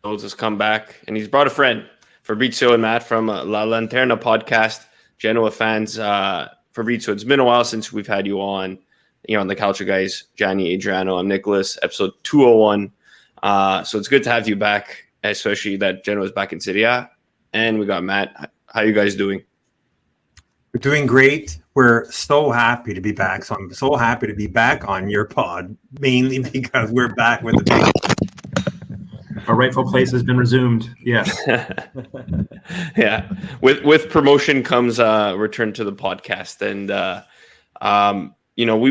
has come back, and he's brought a friend, Fabrizio and Matt from La Lanterna podcast, Genoa fans. Fabrizio, it's been a while since we've had you on. On the Calcio Guys, Gianni, Adriano, I'm Nicholas, episode 201. So it's good to have you back, especially that Genoa's back in Serie A. And we got Matt. How you guys doing? We're doing great. We're so happy to be back. So I'm so happy to be back on your pod, mainly because we're back with the big. Our rightful place has been resumed. Yes. Yeah. With promotion comes return to the podcast. And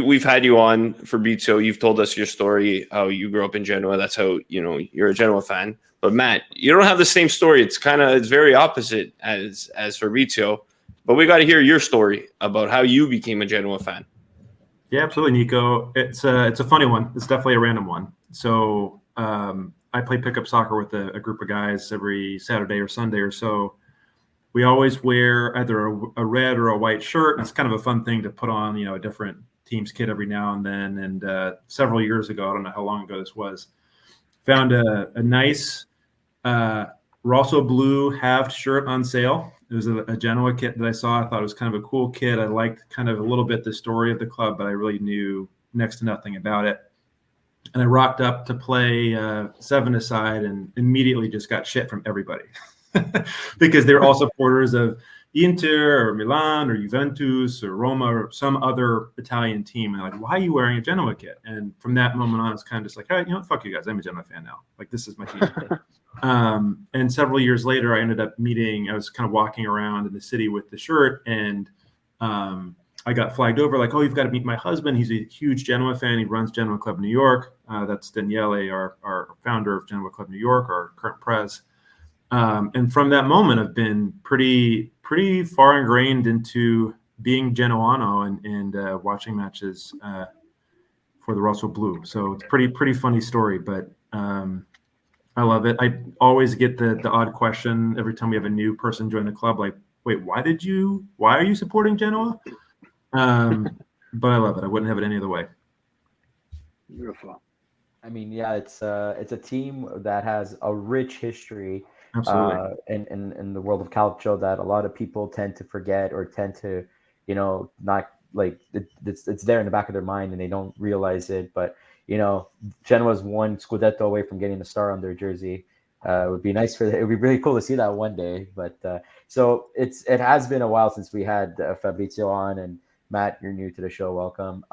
we've had you on, Fabrizio. You've told us your story, how you grew up in Genoa. That's how you're a Genoa fan. But Matt, you don't have the same story. It's very opposite as Fabrizio. But we got to hear your story about how you became a Genoa fan. Yeah, absolutely, Nico. It's a funny one. It's definitely a random one. So I play pickup soccer with a group of guys every Saturday or Sunday or so. We always wear either a red or a white shirt. It's kind of a fun thing to put on, a different team's kit every now and then. And several years ago, I don't know how long ago this was, found a nice Rossoblu halved shirt on sale. It was a Genoa kit that I saw. I thought it was kind of a cool kit. I liked kind of a little bit the story of the club, but I really knew next to nothing about it. And I rocked up to play 7-a-side and immediately just got shit from everybody because they're all supporters of Inter or Milan or Juventus or Roma or some other Italian team. And like, why are you wearing a Genoa kit? And from that moment on, it's kind of just like, all right, fuck you guys. I'm a Genoa fan now. Like, this is my team. And several years later, I ended up I was kind of walking around in the city with the shirt, and I got flagged over like, oh, you've got to meet my husband. He's a huge Genoa fan. He runs Genoa Club New York. That's Daniele, our founder of Genoa Club New York, our current prez. And from that moment, I've been pretty far ingrained into being Genoano and watching matches for the Rossoblu. So it's pretty funny story, but I love it. I always get the odd question every time we have a new person join the club, like, wait, why are you supporting Genoa? But I love it. I wouldn't have it any other way. Beautiful. I mean, yeah, it's a team that has a rich history. Absolutely. In the world of calcio that a lot of people tend to forget or tend to, not like it's there in the back of their mind and they don't realize it. But, Genoa's one Scudetto away from getting a star on their jersey. It would be nice it would be really cool to see that one day. But so it has been a while since we had Fabrizio on, and Matt, you're new to the show. Welcome.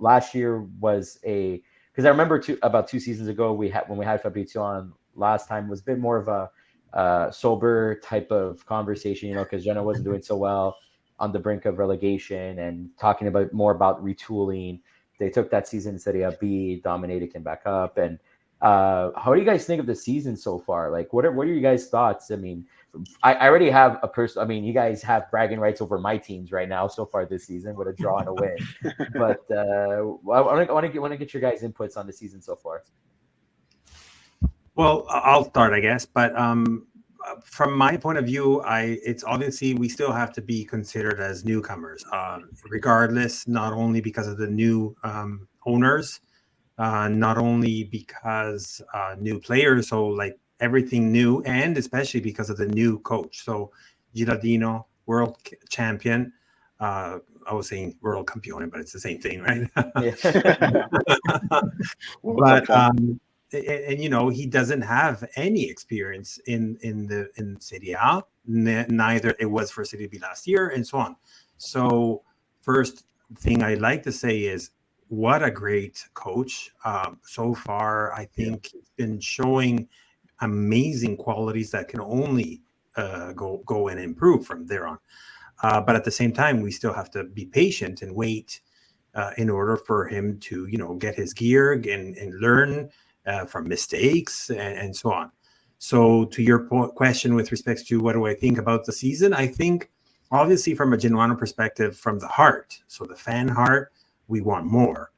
Last year was because I remember about 2 seasons ago when we had Fabrizio on last time was a bit more of a sober type of conversation, because Genoa wasn't doing so well on the brink of relegation and talking more about retooling. They took that season in Serie A B, dominated, came back up. And how do you guys think of the season so far? Like, what are your guys' thoughts? I mean, I already have you guys have bragging rights over my teams right now so far this season with a draw and a win. But I want to get your guys' inputs on the season so far. Well, I'll start, I guess. But from my point of view, it's obviously we still have to be considered as newcomers, regardless, not only because of the new owners, not only because new players, so like everything new, and especially because of the new coach. So Gilardino, world champion. I was saying world campione, but it's the same thing, right? But and he doesn't have any experience in Serie A. Neither it was for Serie B last year, and so on. So first thing I'd like to say is what a great coach. So far, I think he's been showing amazing qualities that can only go and improve from there on. But at the same time, we still have to be patient and wait in order for him to, get his gear and learn from mistakes and so on. So to your question with respect to what do I think about the season, I think obviously from a Genoano perspective, from the heart, so the fan heart, we want more.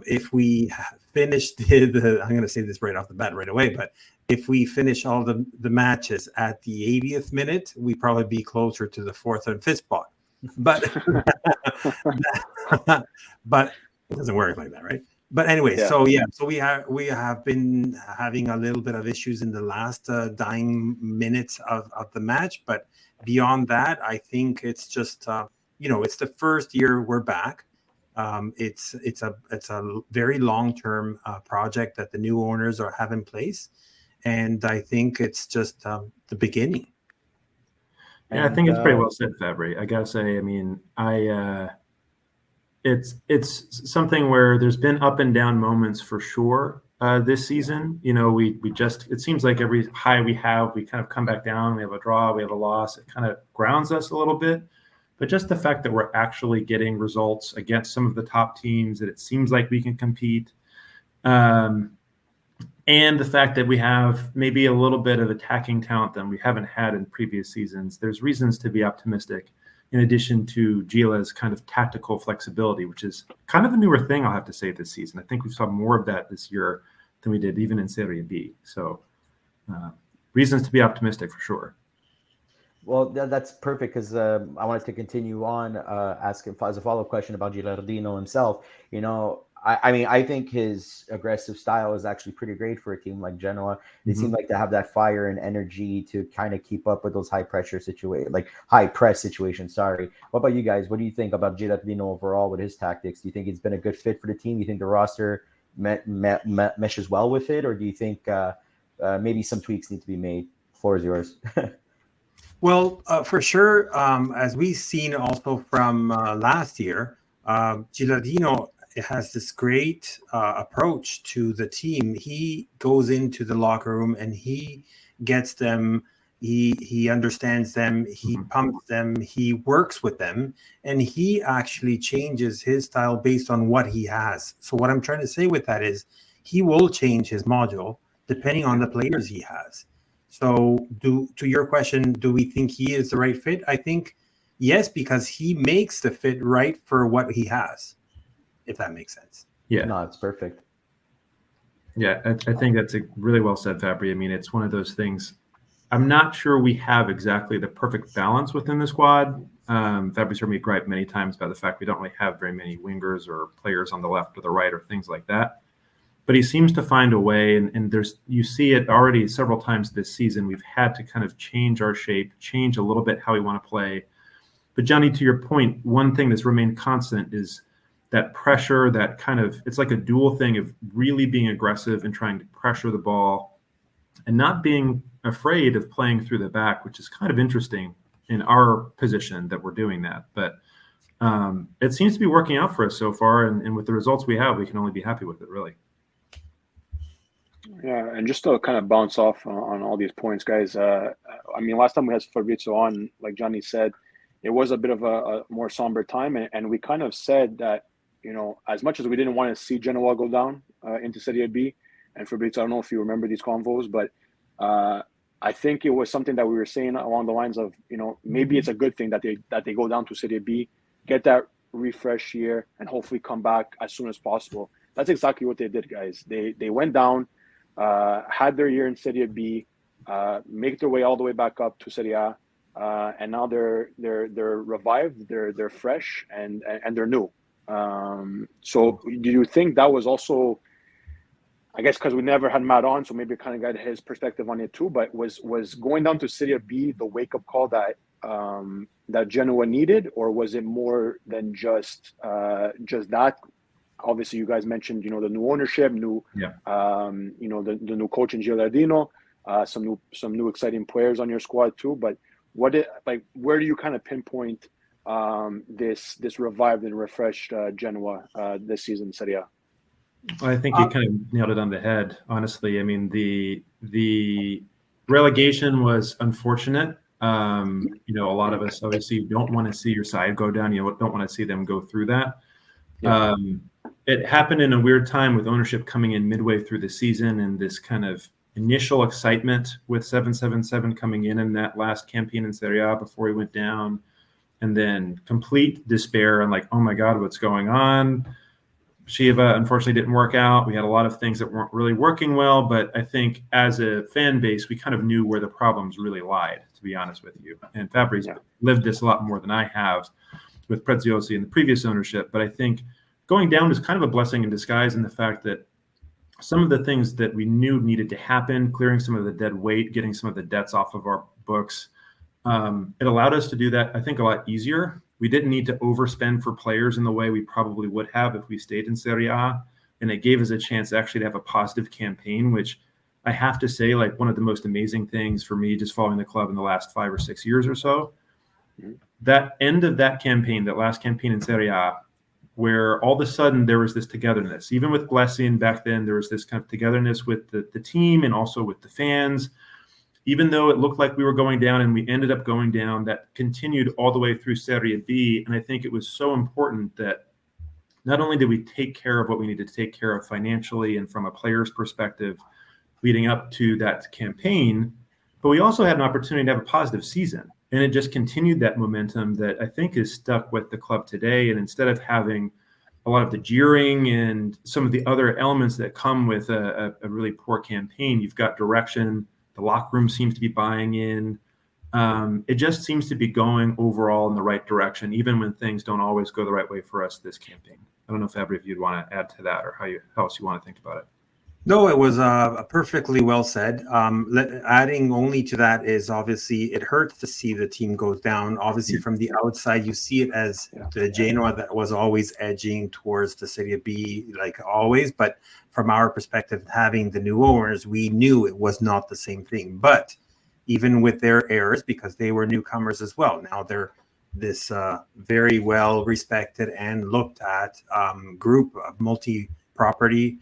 If we finish I'm going to say this right off the bat right away, but if we finish all the matches at the 80th minute, we probably be closer to the 4th and 5th spot. But but it doesn't work like that, right? But anyway, Yeah. so we have been having a little bit of issues in the last dying minutes of the match. But beyond that, I think it's just it's the first year we're back. It's a very long-term project that the new owners have in place, and I think it's just the beginning. Yeah, I think it's pretty well said, Fabri. I gotta say, I mean, it's something where there's been up and down moments for sure this season. We just, it seems like every high we kind of come back down. We have a draw, we have a loss. It kind of grounds us a little bit. But just the fact that we're actually getting results against some of the top teams, that it seems like we can compete, and the fact that we have maybe a little bit of attacking talent than we haven't had in previous seasons, there's reasons to be optimistic, in addition to Gila's kind of tactical flexibility, which is kind of a newer thing, I'll have to say, this season. I think we saw more of that this year than we did even in Serie B. So reasons to be optimistic for sure. Well, that's perfect, because I wanted to continue on asking as a follow-up question about Gilardino himself. I mean, I think his aggressive style is actually pretty great for a team like Genoa. They seem like to have that fire and energy to kind of keep up with those high press situations. Sorry. What about you guys? What do you think about Gilardino overall with his tactics? Do you think it's been a good fit for the team? Do you think the roster meshes well with it, or do you think maybe some tweaks need to be made? Floor is yours. Well, for sure, as we've seen also from last year, Gilardino has this great approach to the team. He goes into the locker room and he gets them. He understands them. He pumps them. He works with them, and he actually changes his style based on what he has. So what I'm trying to say with that is he will change his module depending on the players he has. So to your question, do we think he is the right fit? I think yes, because he makes the fit right for what he has, if that makes sense. Yeah. No, it's perfect. Yeah, I think that's really well said, Fabri. I mean, it's one of those things. I'm not sure we have exactly the perfect balance within the squad. Fabri's heard me gripe many times about the fact we don't really have very many wingers or players on the left or the right or things like that. But he seems to find a way, and you see it already several times this season. We've had to kind of change our shape, change a little bit how we want to play. But Johnny, to your point, one thing that's remained constant is that pressure, that kind of, it's like a dual thing of really being aggressive and trying to pressure the ball and not being afraid of playing through the back, which is kind of interesting in our position that we're doing that. But it seems to be working out for us so far. And with the results we have, we can only be happy with it, really. Yeah, and just to kind of bounce off on all these points, guys. I mean, last time we had Fabrizio on, like Johnny said, it was a bit of a more somber time, and we kind of said that, as much as we didn't want to see Genoa go down into Serie B, and Fabrizio, I don't know if you remember these convos, but I think it was something that we were saying along the lines of, maybe it's a good thing that they go down to Serie B, get that refresh year, and hopefully come back as soon as possible. That's exactly what they did, guys. They went down. Had their year in Serie B, make their way all the way back up to Serie A, and now they're revived, they're fresh, and they're new. So do you think that was also, I guess, because we never had Matt on, so maybe kind of got his perspective on it too, but was going down to Serie B the wake-up call that Genoa needed, or was it more than just that? Obviously, you guys mentioned, the new ownership, the new coach in Gilardino, some new exciting players on your squad too. But where do you kind of pinpoint this revived and refreshed Genoa this season in Serie A? I think you kind of nailed it on the head, honestly. I mean, the relegation was unfortunate. A lot of us obviously don't want to see your side go down. You don't want to see them go through that. Yeah. It happened in a weird time with ownership coming in midway through the season, and this kind of initial excitement with 777 coming in that last campaign in Serie A before he went down, and then complete despair and like, oh my God, what's going on? Shiva unfortunately didn't work out. We had a lot of things that weren't really working well, but I think as a fan base, we kind of knew where the problems really lied, to be honest with you. And Fabri's lived this a lot more than I have with Preziosi and the previous ownership. But I think going down was kind of a blessing in disguise in the fact that some of the things that we knew needed to happen, clearing some of the dead weight, getting some of the debts off of our books, it allowed us to do that, I think, a lot easier. We didn't need to overspend for players in the way we probably would have if we stayed in Serie A. And it gave us a chance actually to have a positive campaign, which I have to say, like, one of the most amazing things for me just following the club in the last 5 or 6 years or so. That end of that campaign, that last campaign in Serie A, where all of a sudden there was this togetherness. Even with Blessing back then, there was this kind of togetherness with the team and also with the fans. Even though it looked like we were going down and we ended up going down, that continued all the way through Serie B. And I think it was so important that not only did we take care of what we needed to take care of financially and from a player's perspective leading up to that campaign, but we also had an opportunity to have a positive season. And it just continued that momentum that I think is stuck with the club today. And instead of having a lot of the jeering and some of the other elements that come with a really poor campaign, you've got direction. The locker room seems to be buying in. It just seems to be going overall in the right direction, even when things don't always go the right way for us this campaign. I don't know, Fabri, if you'd want to add to that or how else you want to think about it. No, it was perfectly well said. Adding only to that is obviously it hurts to see the team goes down. Obviously, from the outside, you see it as the Genoa that was always edging towards the Serie B, like always. But from our perspective, having the new owners, we knew it was not the same thing. But even with their errors, because they were newcomers as well, now they're this very well respected and looked at group of multi-property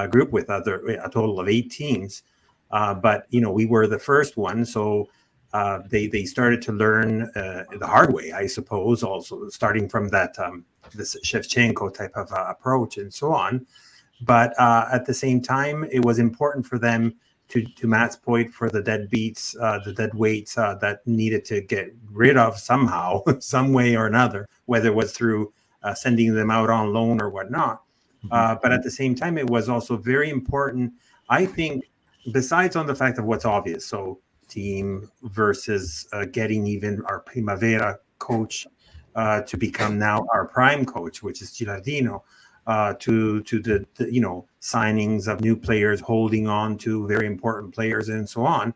group with a total of 8 teams, but we were the first one, so they started to learn the hard way, I suppose. Also, starting from that this Shevchenko type of approach and so on. But at the same time, it was important for them to Matt's point, for the deadbeats, the dead weights that needed to get rid of somehow, some way or another, whether it was through sending them out on loan or whatnot. But at the same time, it was also very important, I think, besides on the fact of what's obvious. So team versus getting even our Primavera coach to become now our prime coach, which is Gilardino, to the signings of new players, holding on to very important players and so on.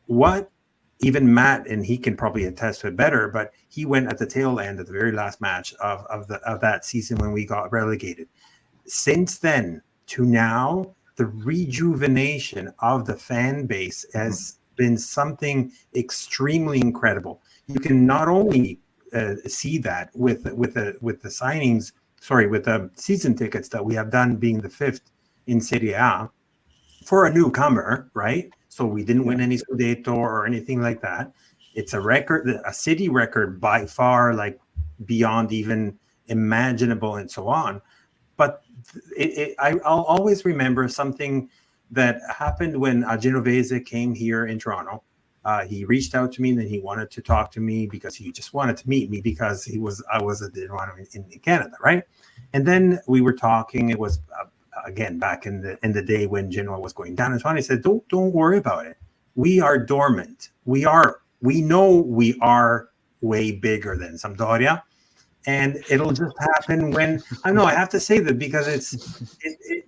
What even Matt, and he can probably attest to it better, but he went at the tail end of the very last match of that season when we got relegated. Since then to now, the rejuvenation of the fan base has been something extremely incredible. You can not only see that with the signings, with the season tickets that we have done, being the 5th in Serie A for a newcomer, right? So we didn't win any Scudetto or anything like that. It's a record, a city record by far, like beyond even imaginable and so on. But I'll always remember something that happened when Genovese came here in Toronto. He reached out to me and then he wanted to talk to me because he just wanted to meet me because I was a Toronto in Canada, right? And then we were talking. It was again back in the day when Genoa was going down and so on. He said, "Don't worry about it. We are dormant. We know we are way bigger than Sampdoria." And it'll just happen when I know I have to say that because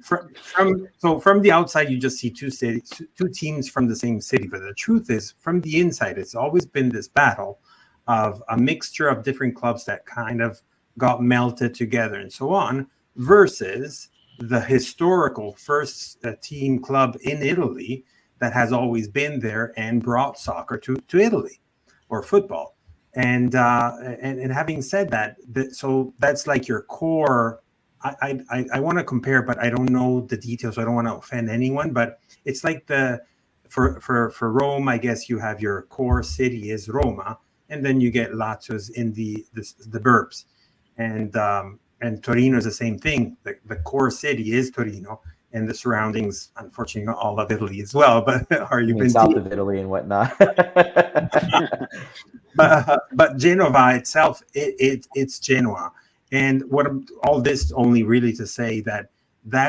from the outside you just see two teams from the same city, but the truth is from the inside it's always been this battle of a mixture of different clubs that kind of got melted together and so on, versus the historical first team club in Italy that has always been there and brought soccer to Italy, or football. And having said that, so that's like your core. I want to compare, but I don't know the details, so I don't want to offend anyone. But it's like for Rome, I guess you have your core city is Roma, and then you get Lazio's in the burbs, and Torino is the same thing. The core city is Torino, and the surroundings, unfortunately, all of Italy as well. But south of Italy and whatnot. But Genova itself, it's Genoa, and all this only really to say that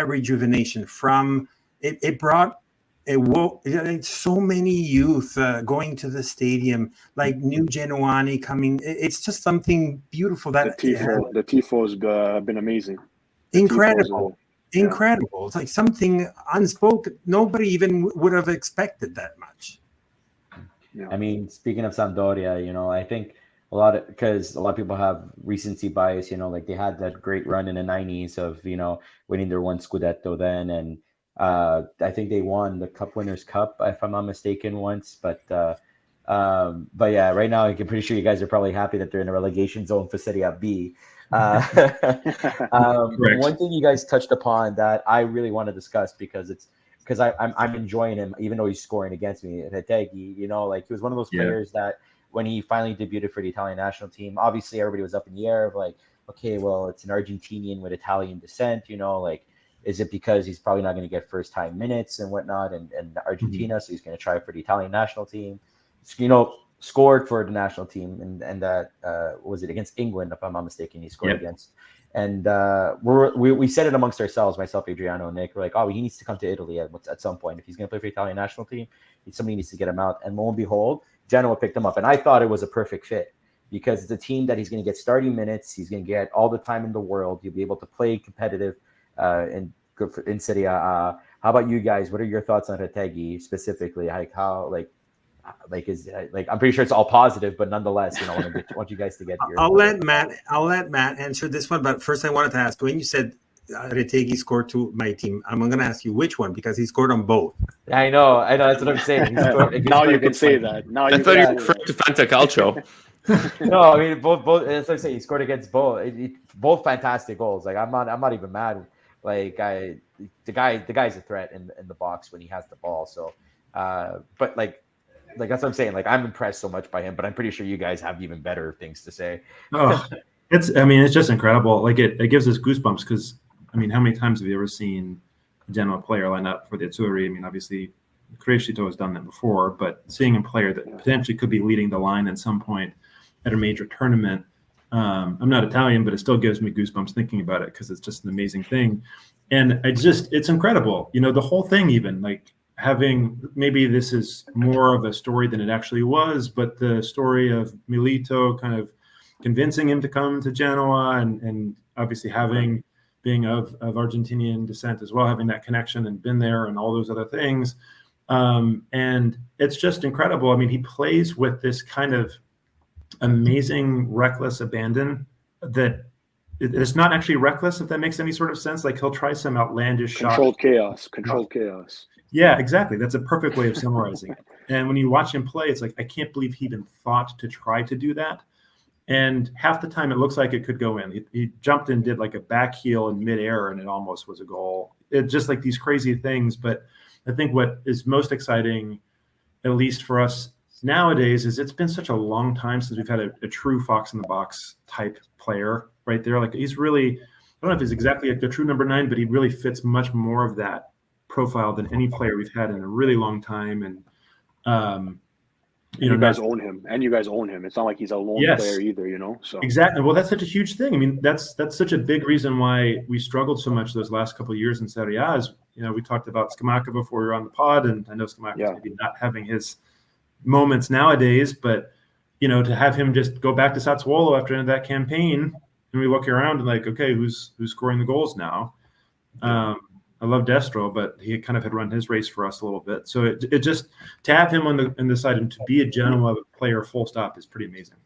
rejuvenation from it brought so many youth going to the stadium, like new Genoani coming. It's just something beautiful. That the tifo has been amazing. incredible. Incredible. It's like something unspoken. Nobody even would have expected that much. Yeah. I mean, speaking of Sampdoria, you know, I think because a lot of people have recency bias, you know, like they had that great run in the 90s of, you know, winning their one Scudetto then. And I think they won the Cup Winners' Cup, if I'm not mistaken, once. But yeah, right now, I'm pretty sure you guys are probably happy that they're in a relegation zone for Serie B. One thing you guys touched upon that I really want to discuss because I'm enjoying him, even though he's scoring against me. Retegui, you know, like he was one of those players that when he finally debuted for the Italian national team, obviously everybody was up in the air of like, okay, well, it's an Argentinian with Italian descent, you know, like, is it because he's probably not going to get first time minutes and whatnot and Argentina, so he's going to try for the Italian national team, you know, scored for the national team and that was it against England, if I'm not mistaken, he scored against. And we said it amongst ourselves, myself, Adriano, and Nick. We're like, oh, he needs to come to Italy at some point. If he's going to play for the Italian national team, somebody needs to get him out. And lo and behold, Genoa picked him up. And I thought it was a perfect fit because it's a team that he's going to get starting minutes. He's going to get all the time in the world. You'll be able to play competitive in Serie A. How about you guys? What are your thoughts on Retegui specifically? Like how I'm pretty sure it's all positive, but nonetheless, you know, I want you guys to get your. I'll let Matt answer this one, but first I wanted to ask, when you said Retegui scored to my team, I'm going to ask you which one because he scored on both. I know, that's what I'm saying. Now you can say that. Now I thought you were referring to Fanta Calcio. No, I mean both. That's what I'm saying. He scored against both. Both fantastic goals. Like I'm not even mad. Like the guy's a threat in the box when he has the ball. So, but like that's what I'm saying. Like I'm impressed so much by him, but I'm pretty sure you guys have even better things to say. Oh, it's just incredible. Like it gives us goosebumps because I mean, how many times have you ever seen a Genoa player line up for the Azzurri? I mean, obviously Crescito has done that before, but seeing a player that potentially could be leading the line at some point at a major tournament. I'm not Italian, but it still gives me goosebumps thinking about it because it's just an amazing thing. And it's incredible. You know, the whole thing, even like having, maybe this is more of a story than it actually was, but the story of Milito kind of convincing him to come to Genoa and obviously being of Argentinian descent as well, having that connection and been there and all those other things. And it's just incredible. I mean, he plays with this kind of amazing, reckless abandon that it's not actually reckless, if that makes any sort of sense. Like he'll try some outlandish controlled shot. chaos. Yeah, exactly. That's a perfect way of summarizing it. And when you watch him play, it's like, I can't believe he even thought to try to do that. And half the time it looks like it could go in. He jumped and did like a back heel in midair and it almost was a goal. It's just like these crazy things. But I think what is most exciting, at least for us nowadays, is it's been such a long time since we've had a true fox in the box type player right there. Like he's really, I don't know if he's exactly a true number 9, but he really fits much more of that profile than any player we've had in a really long time. And you guys own him. It's not like he's a lone player either, you know. So exactly. Well, that's such a huge thing. I mean, that's such a big reason why we struggled so much those last couple of years in Serie A. Is, you know, we talked about Scamacca before we were on the pod, and I know Scamacca's maybe not having his moments nowadays, but you know, to have him just go back to Sassuolo after that campaign, and we look around and like, okay, who's scoring the goals now? I love Destro, but he kind of had run his race for us a little bit. So it just, to have him in the side and to be a Genoa player full stop is pretty amazing.